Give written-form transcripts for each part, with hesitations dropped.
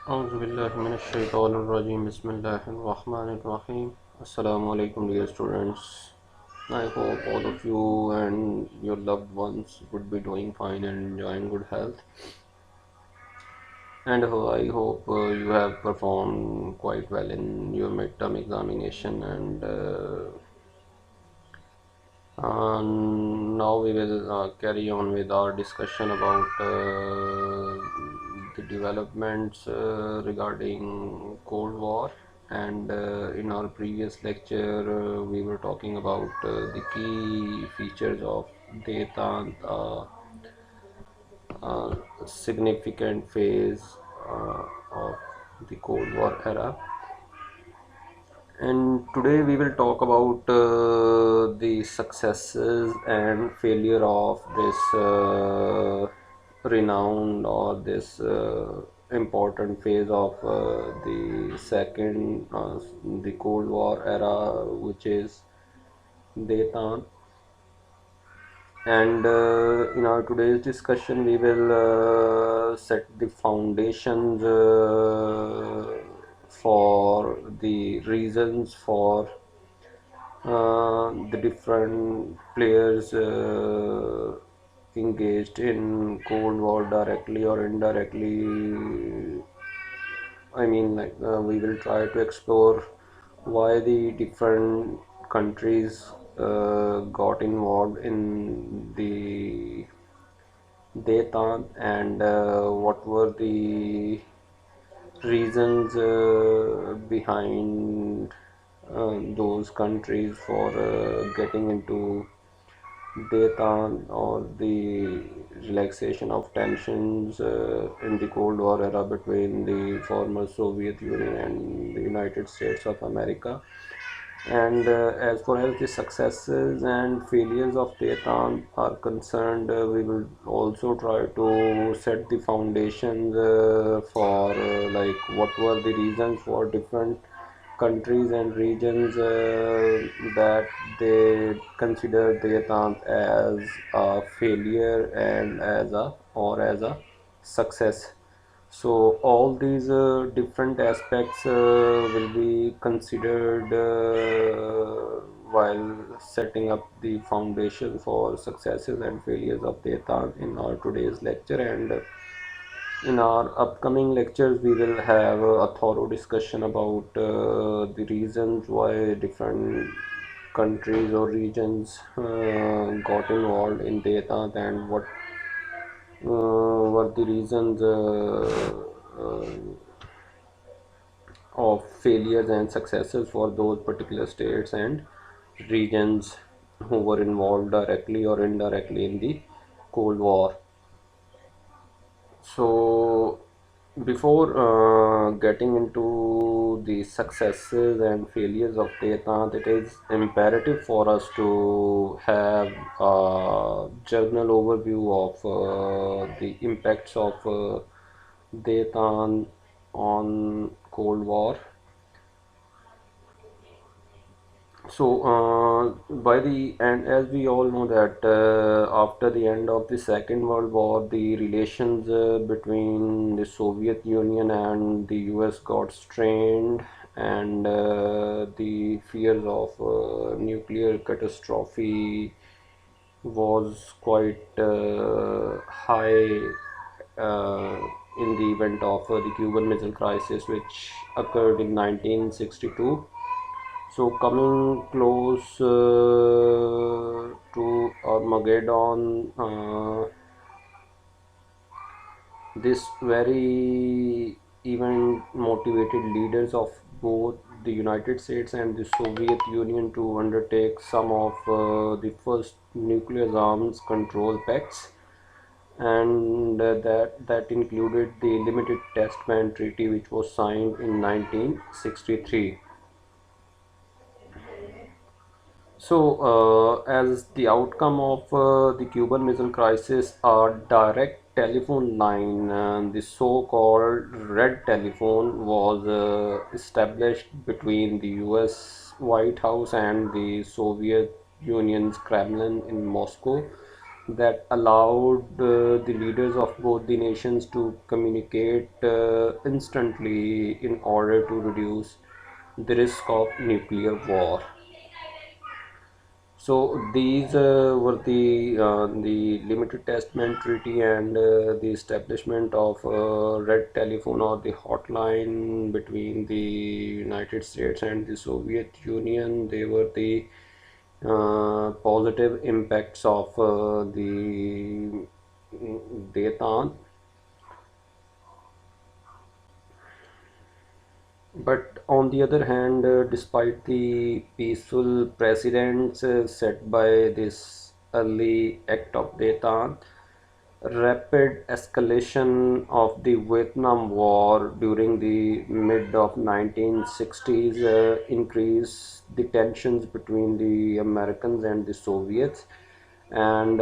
Auzubillahiminash-shaytanir-rajim. Bismillahir-rahmanir-rahim. Assalamu alaikum, dear students. I hope all of you and your loved ones would be doing fine and enjoying good health. And I hope you have performed quite well in your midterm examination. And now we will carry on with our discussion about the developments regarding Cold War. And in our previous lecture, we were talking about the key features of Detan, significant phase of the Cold War era. And today we will talk about the successes and failure of this renowned or this important phase of the Cold War era, which is Detan. And in our today's discussion, we will set the foundations for the reasons for the different players engaged in Cold War directly or indirectly. We will try to explore why the different countries got involved in the Detan, and what were the reasons behind those countries for getting into Detan, or the relaxation of tensions in the Cold War era between the former Soviet Union and the United States of America. And as far as the successes and failures of Detan are concerned, we will also try to set the foundations for like what were the reasons for different countries and regions that they consider Detan as a failure and as a success. So all these different aspects will be considered while setting up the foundation for successes and failures of Detan in our today's lecture. And in our upcoming lectures, we will have a thorough discussion about the reasons why different countries or regions got involved in Detan, and what were the reasons of failures and successes for those particular states and regions who were involved directly or indirectly in the Cold War. So, before getting into the successes and failures of Detan, it is imperative for us to have a general overview of the impacts of Detan on Cold War. So, by the end, as we all know that after the end of the Second World War, the relations between the Soviet Union and the US got strained, and the fears of nuclear catastrophe was quite high in the event of the Cuban Missile Crisis, which occurred in 1962. So coming close to Armageddon, this very event motivated leaders of both the United States and the Soviet Union to undertake some of the first nuclear arms control pacts, and that included the Limited Test Ban Treaty, which was signed in 1963. So, as the outcome of the Cuban Missile Crisis, a direct telephone line, the so-called Red Telephone, was established between the US White House and the Soviet Union's Kremlin in Moscow. that allowed the leaders of both the nations to communicate instantly in order to reduce the risk of nuclear war. So these were the Limited Testament Treaty and the establishment of Red Telephone, or the hotline between the United States and the Soviet Union. They were the positive impacts of the Detan. But on the other hand, despite the peaceful precedents set by this early act of Detan, rapid escalation of the Vietnam War during the mid of 1960s increased the tensions between the Americans and the Soviets, and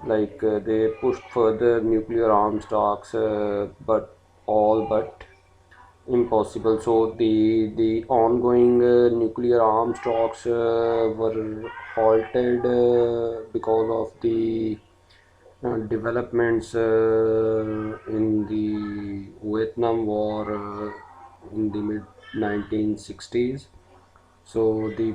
they pushed further nuclear arms talks, but all but impossible. So the ongoing nuclear arms talks were halted because of the developments in the Vietnam War in the mid 1960s. So the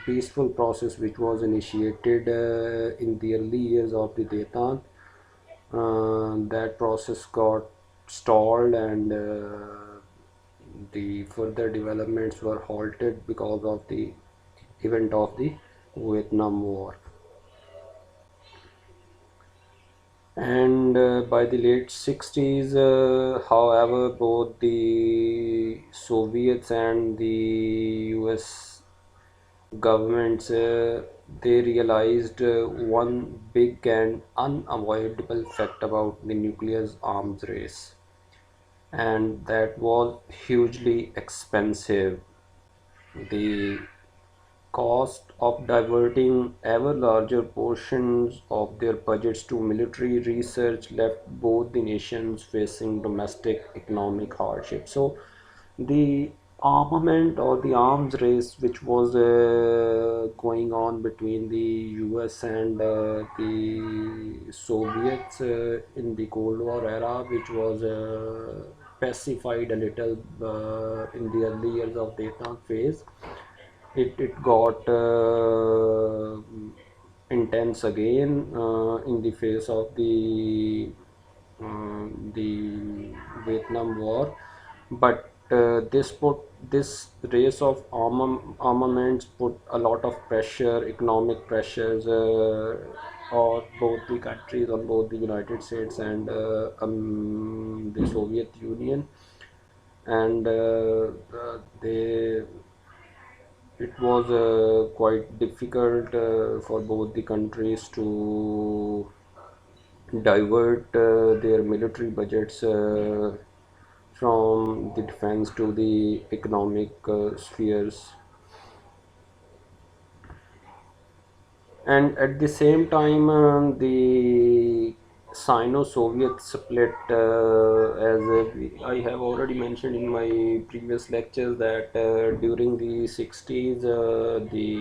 peaceful process which was initiated in the early years of the Detan, that process got stalled, and the further developments were halted because of the event of the Vietnam War. And by the late 60s, however, both the Soviets and the US governments they realized one big and unavoidable fact about the nuclear arms race, and that was hugely expensive. The cost of diverting ever larger portions of their budgets to military research left both the nations facing domestic economic hardship. So, the armament or the arms race which was going on between the US and the Soviets in the Cold War era, which was pacified a little in the early years of the Vietnam phase, it got intense again in the face of the Vietnam War. But this race of armaments put a lot of pressure, economic pressures, on both the countries, on both the United States and the Soviet Union, and they it was quite difficult for both the countries to divert their military budgets from the defense to the economic spheres. And at the same time, the Sino-Soviet split, as I have already mentioned in my previous lectures, that during the 60s, the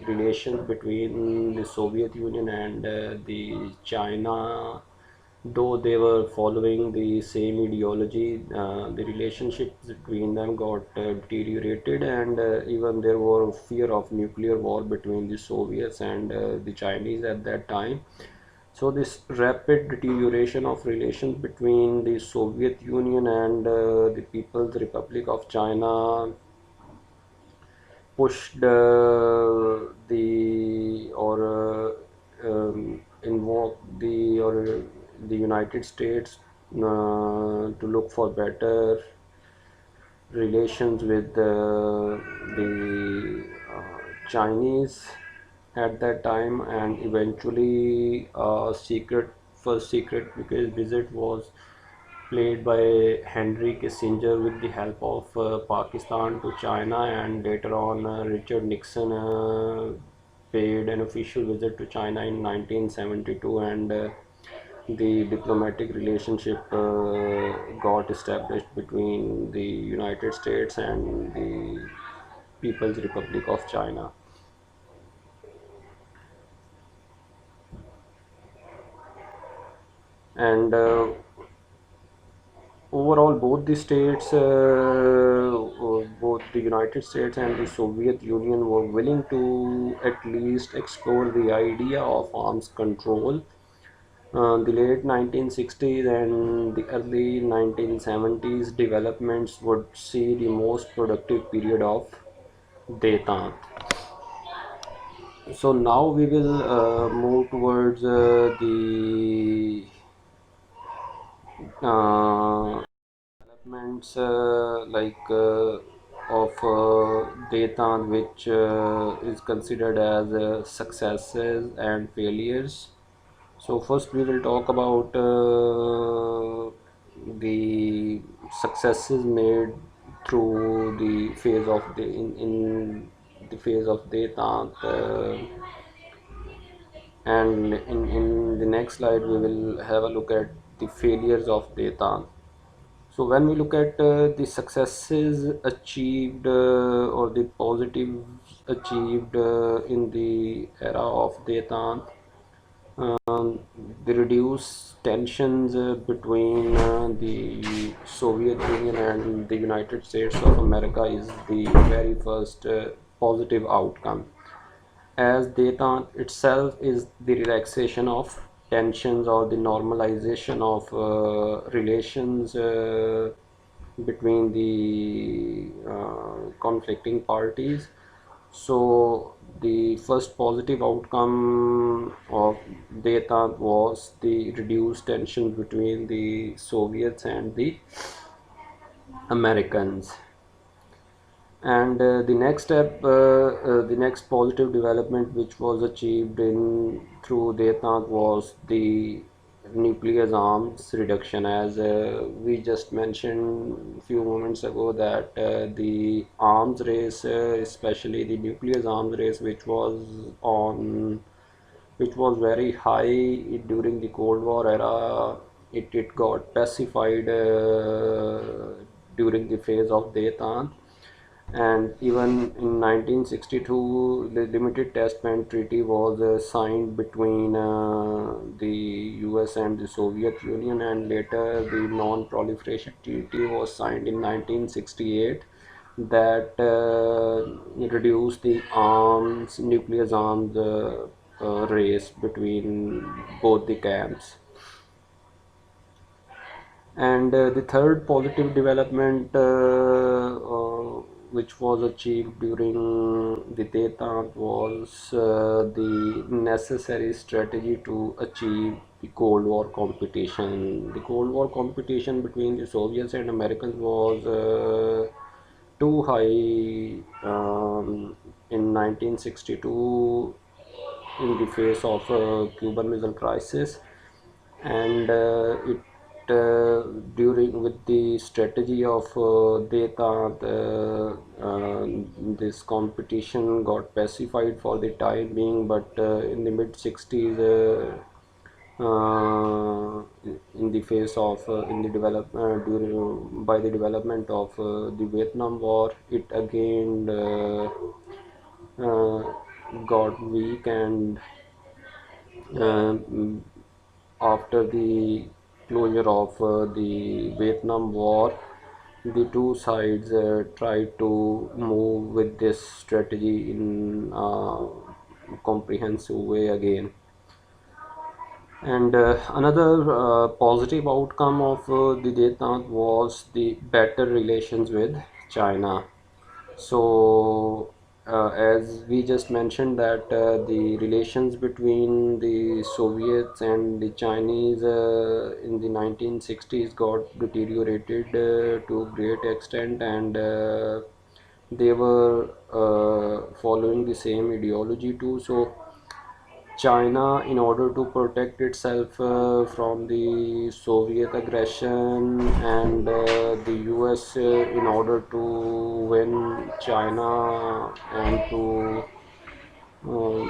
relations between the Soviet Union and the China, though they were following the same ideology, the relationships between them got deteriorated, and even there were fear of nuclear war between the Soviets and the Chinese at that time. So this rapid deterioration of relations between the Soviet Union and the People's Republic of China pushed the or invoked the United States to look for better relations with the Chinese at that time, and eventually secret visit was played by Henry Kissinger with the help of Pakistan to China, and later on Richard Nixon paid an official visit to China in 1972, and the diplomatic relationship got established between the United States and the People's Republic of China. And overall, both the United States and the Soviet Union were willing to at least explore the idea of arms control. The late 1960s and the early 1970s developments would see the most productive period of Detente. So now we will move towards the developments of data, which is considered as successes and failures. So first we will talk about the successes made through the phase of in the phase of data, and in the next slide we will have a look at the failures of data. So when we look at the successes achieved or the positives achieved in the era of Detan, um, the reduced tensions between the Soviet Union and the United States of America is the very first positive outcome, as data itself is the relaxation of tensions or the normalization of relations between the conflicting parties. So the first positive outcome of data was the reduced tension between the Soviets and the Americans. And the next positive development which was achieved in through Detente was the nuclear arms reduction. As we just mentioned a few moments ago, that the arms race, especially the nuclear arms race, which was very high during the Cold War era, it got pacified during the phase of Detente. And even in 1962, the Limited Test Ban Treaty was signed between the US and the Soviet Union, and later the Non-Proliferation Treaty was signed in 1968, that reduced the nuclear arms race between both the camps. And the third positive development which was achieved during the Detente was the necessary strategy to achieve the Cold War competition. The Cold War competition between the Soviets and Americans was too high in 1962 in the face of Cuban Missile Crisis, and it during with the strategy of data, this competition got pacified for the time being. But in the mid 60s, in the face of in the develop during by the development of the Vietnam War, it again uh, got weak. And um, after the closure of the Vietnam War, the two sides tried to move with this strategy in a comprehensive way again. And another positive outcome of the Detente was the better relations with China. So, as we just mentioned, that the relations between the Soviets and the Chinese in the 1960s got deteriorated to a great extent, and they were following the same ideology too. So China, in order to protect itself from the Soviet aggression, and the US, in order to win China and to uh,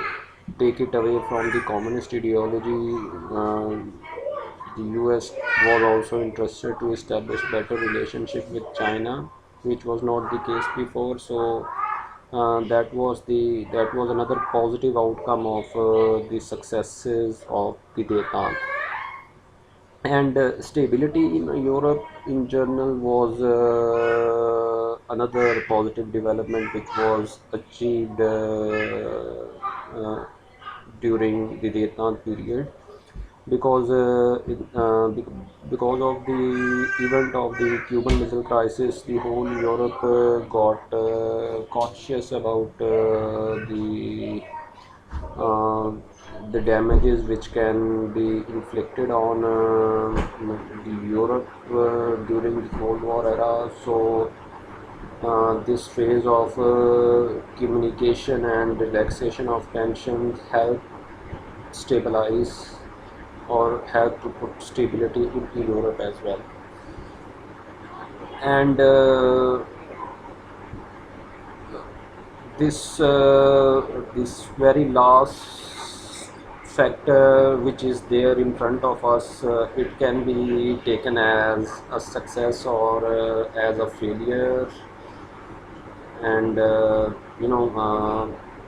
take it away from the communist ideology, the US was also interested to establish better relationship with China, which was not the case before. So that was another positive outcome of the successes of the Detente. And stability in Europe in general was another positive development which was achieved during the Vietnam period, because because of the event of the Cuban Missile Crisis, the whole Europe got cautious about uh, the damages which can be inflicted on the Europe during the Cold War era. So this phase of communication and relaxation of tensions helped stabilize or help to put stability into Europe as well. And this very last factor which is there in front of us, it can be taken as a success or as a failure. And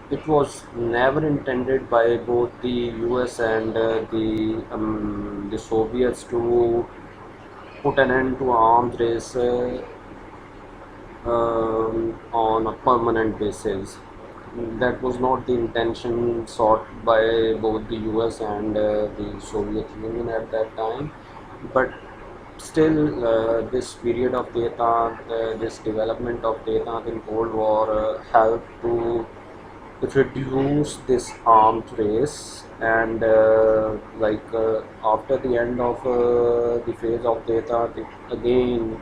it was never intended by both the US and the Soviets to put an end to arms race on a permanent basis. That was not the intention sought by both the US and the Soviet Union at that time. But still, this period of data, this development of data in Cold War helped to reduce this arms race. And after the end of the phase of data, it again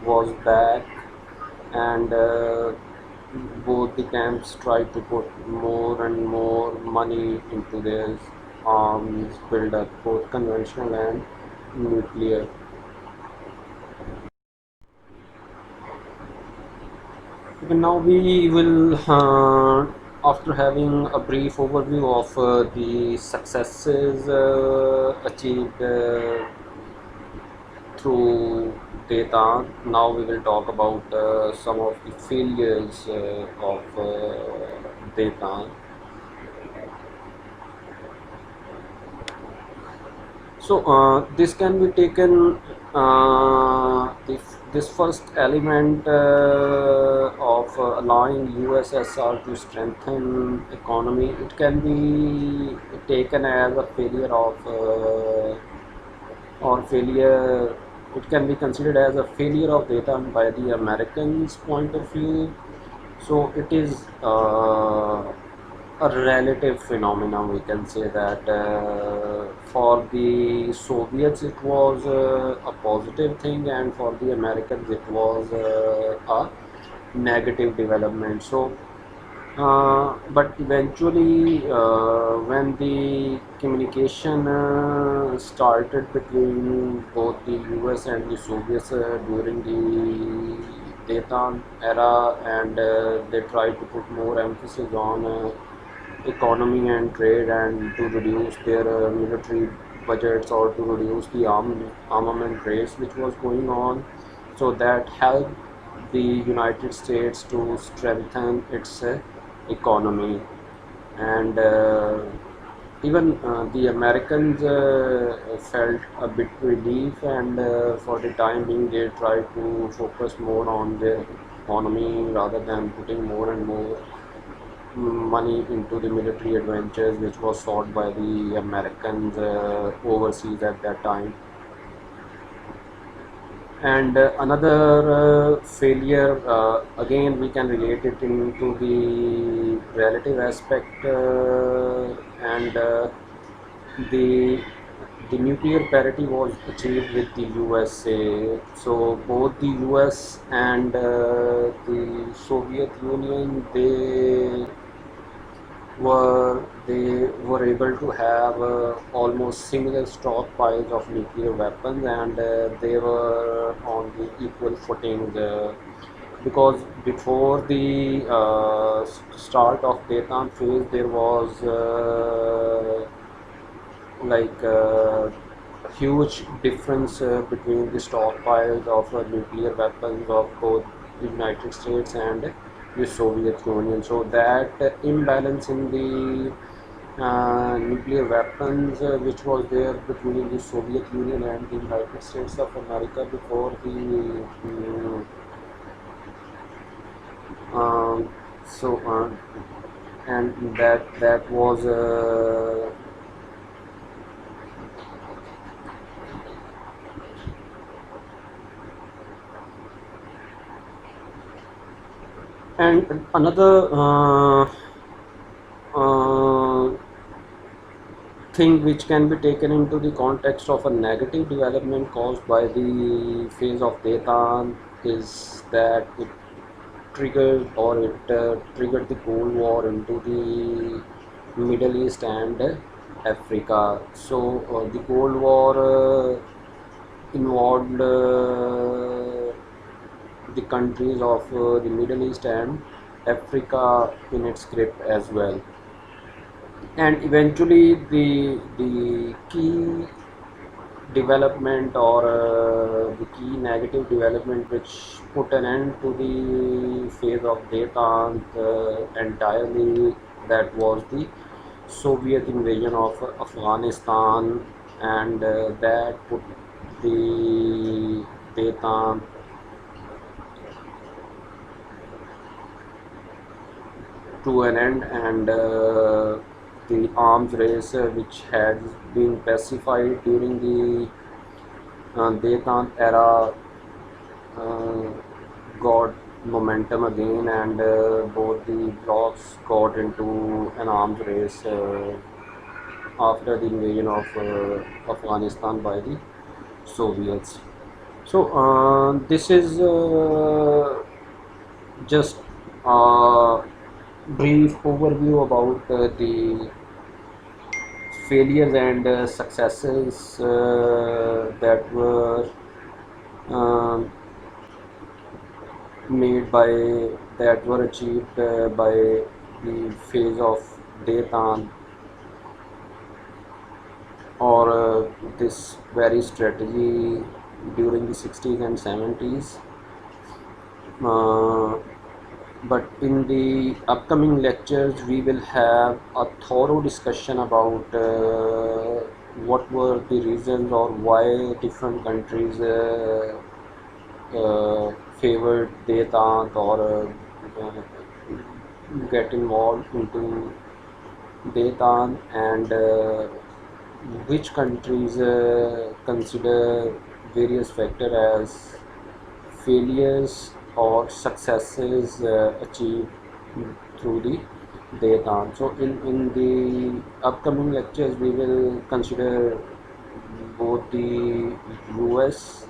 was back. And both the camps tried to put more and more money into their arms build-up, both conventional and nuclear. Okay, now we will, after having a brief overview of the successes achieved through data, now we will talk about some of the failures of data. So this can be taken, this first element of allowing USSR to strengthen economy, it can be taken as a failure of or failure. It can be considered as a failure of data by the Americans' point of view. So it is a relative phenomenon. We can say that for the Soviets it was a positive thing, and for the Americans it was a negative development. So but eventually, when the communication started between both the US and the Soviets during the Dayton era, and they tried to put more emphasis on economy and trade, and to reduce their military budgets, or to reduce the armament race which was going on. So that helped the United States to strengthen its economy. And even the Americans felt a bit relief, and for the time being they tried to focus more on their economy rather than putting more and more money into the military adventures which was sought by the Americans overseas at that time. And another failure, again we can relate it into the relative aspect, and the the nuclear parity was achieved with the USA. So both the US and the Soviet Union, they were able to have almost similar stockpiles of nuclear weapons, and they were on the equal footing, because before the start of Dayton phase there was a huge difference between the stockpiles of nuclear weapons of both the United States and the Soviet Union. So that imbalance in the nuclear weapons which was there between the Soviet Union and the United States of America before the um, so and that was and another uh, thing which can be taken into the context of a negative development caused by the phase of Detan is that it triggered the Cold War into the Middle East and Africa. So the Cold War involved the countries of the Middle East and Africa in its grip as well. And eventually the key development or the key negative development which put an end to the phase of Detan entirely, that was the Soviet invasion of Afghanistan, and that put the Detan to an end, and the arms race which had been pacified during the Detan era uh, got momentum again, and both the blocks got into an arms race after the invasion of Afghanistan by the Soviets. So this is just a brief overview about the failures and successes that were um, made by that were achieved by the phase of Detan, or this very strategy during the 60s and 70s. Uh, but in the upcoming lectures, we will have a thorough discussion about what were the reasons or why different countries favored Detan, or get involved into Detan, and which countries consider various factors as failures or successes achieved through the Detan. So in the upcoming lectures, we will consider both the US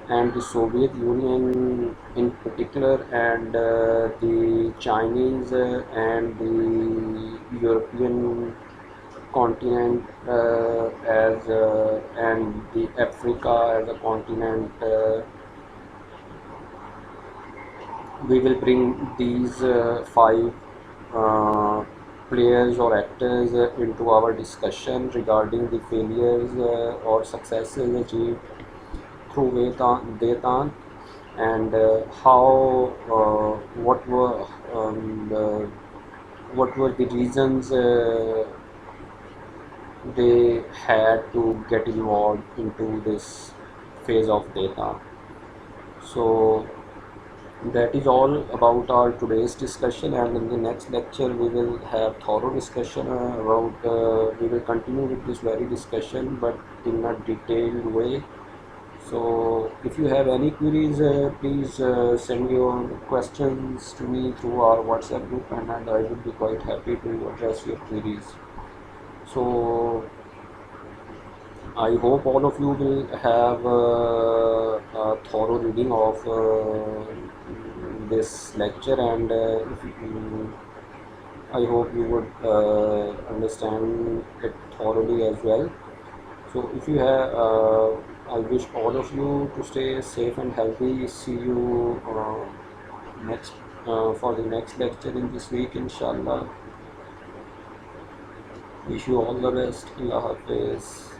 and the Soviet Union in particular, and the Chinese and the European continent as and the Africa as a continent. We will bring these five uh, players or actors into our discussion regarding the failures or successes achieved through Detan, and how what were the reasons they had to get involved into this phase of Detan. So that is all about our today's discussion, and in the next lecture we will have thorough discussion about we will continue with this very discussion but in a detailed way. So if you have any queries, please send your questions to me through our WhatsApp group, and I will be quite happy to address your queries. So I hope all of you will have a thorough reading of this lecture, and I hope you would understand it thoroughly as well. So, if you have, I wish all of you to stay safe and healthy. See you next for the next lecture in this week, inshallah. Wish you all the best. Allah Hafiz.